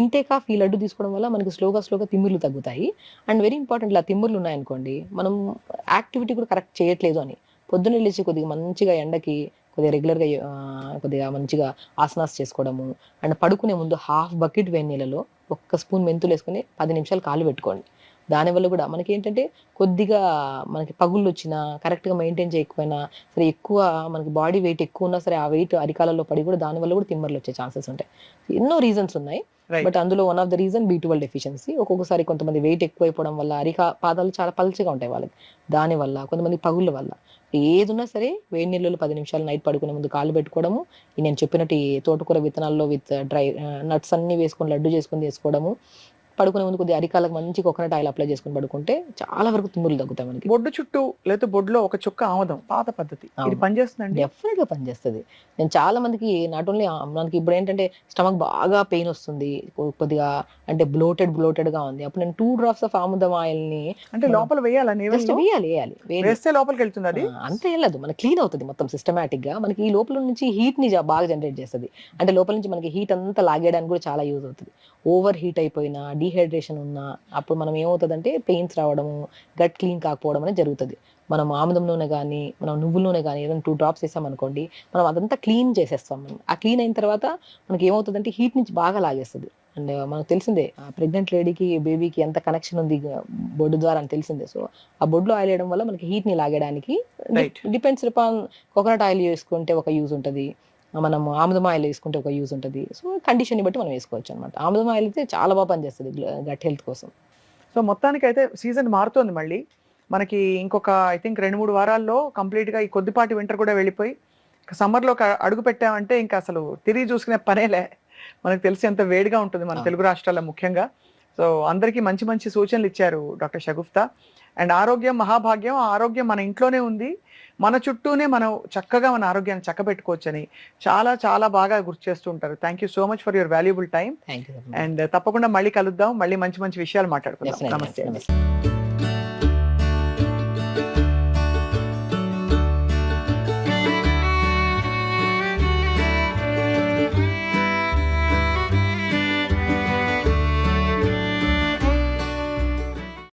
C: ఇంటేక్ ఆఫ్ ఈ లడ్డు తీసుకోవడం వల్ల మనకి స్లోగా తిమ్మిర్లు తగ్గుతాయి. అండ్ వెరీ ఇంపార్టెంట్, ఇలా తిమ్మిర్లు ఉన్నాయనుకోండి, మనం యాక్టివిటీ కూడా కరెక్ట్ చేయట్లేదు అని పొద్దున్న లేచి కొద్దిగా మంచిగా ఎండకి కొద్దిగా రెగ్యులర్గా కొద్దిగా మంచిగా ఆసనాస్ చేసుకోవడము. అండ్ పడుకునే ముందు హాఫ్ బకెట్ వేడి నీళ్ళలో 1 స్పూన్ మెంతులు వేసుకొని 10 నిమిషాలు కాలు పెట్టుకోండి. దానివల్ల కూడా మనకి ఏంటంటే కొద్దిగా మనకి పగుళ్ళు వచ్చినా, కరెక్ట్గా మెయింటైన్ చేయకపోయినా సరే, ఎక్కువ మనకి బాడీ వెయిట్ ఎక్కువ ఉన్నా సరే, ఆ వెయిట్ అరికాలలో పడి కూడా దానివల్ల కూడా తిమ్మర్లు వచ్చే ఛాన్సెస్ ఉంటాయి. ఎన్నో రీజన్స్ ఉన్నాయి, బట్ అందులో one of the reason B12 deficiency. ఒక్కొక్కసారి కొంతమంది వెయిట్ ఎక్కువైపోవడం వల్ల పాదాలు చాలా పల్చగా ఉంటాయి వాళ్ళకి, దానివల్ల కొంతమంది పగుళ్ళ వల్ల. ఏదున్నా సరే వేడి నీళ్ళలో 10 నిమిషాలు నైట్ పడుకునే ముందు కాళ్ళు పెట్టుకోవడము, నేను చెప్పినట్టు ఈ తోటకూర విత్తనాల్లో విత్ డ్రై నట్స్ అన్ని వేసుకొని లడ్డు చేసుకొని వేసుకోవడము, పడుకునే ముందు కొద్దిగా అరికాలకు మంచి కోకోనట్ ఆయిల్ అప్లై చేసుకుని పడుకుంటే చాలా వరకు తుమ్ములు తగ్గుతాయి మనకి.
B: బొడ్డు చుట్టూ లేదా బొడ్డులో ఒక చుక్క ఆముదం, పాత పద్ధతి, ఇది పనిచేస్తుందండి?
C: డెఫినెట్ గా పనిచేస్తుంది. నేను చాలా మందికి నాట్ ఓన్లీ మనకి ఇప్పుడు ఏంటంటే స్టమక్ బాగా పెయిన్ వస్తుంది, కొద్దిగా అంటే బ్లోటెడ్ గా ఉంది, అప్పుడు నేను 2 drops ఆఫ్ ఆముదం ఆయిల్ ని
B: అంటే లోపల వేయాలి, వేస్తే లోపలికి వెళ్తుంది. అది
C: అంత వెళ్ళదు, మనకి క్లీన్ అవుతుంది మొత్తం సిస్టమేటిక్ గా. మనకి ఈ లోపల నుంచి హీట్ ని బాగా జనరేట్ చేస్తుంది. అంటే లోపల నుంచి మనకి హీట్ అంతా లాగేయడానికి కూడా చాలా యూజ్ అవుతుంది. ఓవర్ హీట్ అయిపోయినా, డీహైడ్రేషన్ ఉన్నా, అప్పుడు మనం ఏమవుతుందంటే పెయిన్స్ రావడము, గట్ క్లీన్ కాకపోవడం అనేది జరుగుతుంది. మనం ఆముదం నూనె కానీ, మనం నువ్వుల నూనె కానీ ఏదైనా 2 drops వేసాం అనుకోండి, మనం అదంతా క్లీన్ చేసేస్తాం. మనం ఆ క్లీన్ అయిన తర్వాత మనకి ఏమవుతుందంటే హీట్ నుంచి బాగా లాగేస్తుంది. అండ్ మనకు తెలిసిందే ప్రెగ్నెంట్ లేడీకి, బేబీకి ఎంత కనెక్షన్ ఉంది బొడ్డు ద్వారా అని తెలిసిందే. సో ఆ బొడ్లో ఆయిల్ వేయడం వల్ల మనకి హీట్ ని లాగేయడానికి డిపెండ్స్ అపాన్. కోకోనట్ ఆయిల్ వేసుకుంటే ఒక యూజ్ ఉంటుంది, మనం ఆముదం ఆయిల్ వేసుకుంటే ఒక యూజ్ ఉంటుంది. సో కండిషన్ని బట్టి మనం వేసుకోవచ్చు అనమాట. ఆముదం ఆయిల్ అయితే చాలా బాగా పనిచేస్తుంది గట్ హెల్త్ కోసం.
B: సో మొత్తానికి అయితే సీజన్ మారుతోంది మళ్ళీ మనకి. ఇంకొక ఐ థింక్ 2-3 వారాల్లో కంప్లీట్గా ఈ కొద్దిపాటి వింటర్ కూడా వెళ్ళిపోయి సమ్మర్లో అడుగు పెట్టామంటే ఇంకా అసలు తిరిగి చూసుకునే పనేలే. మనకు తెలిసి ఎంత వేడిగా ఉంటుంది మన తెలుగు రాష్ట్రాల్లో ముఖ్యంగా. సో అందరికీ మంచి మంచి సూచనలు ఇచ్చారు డాక్టర్ షగుఫ్తా. అండ్ ఆరోగ్యం మహాభాగ్యం, ఆ ఆరోగ్యం మన ఇంట్లోనే ఉంది, మన చుట్టూనే మనం చక్కగా మన ఆరోగ్యాన్ని చక్కబెట్టుకోవచ్చని చాలా చాలా బాగా గుర్తు చేస్తూ ఉంటారు. Thank you so much for your valuable time. And తప్పకుండా మళ్ళీ కలుద్దాం, మళ్ళీ మంచి మంచి విషయాలు మాట్లాడుకుందాం. నమస్తే.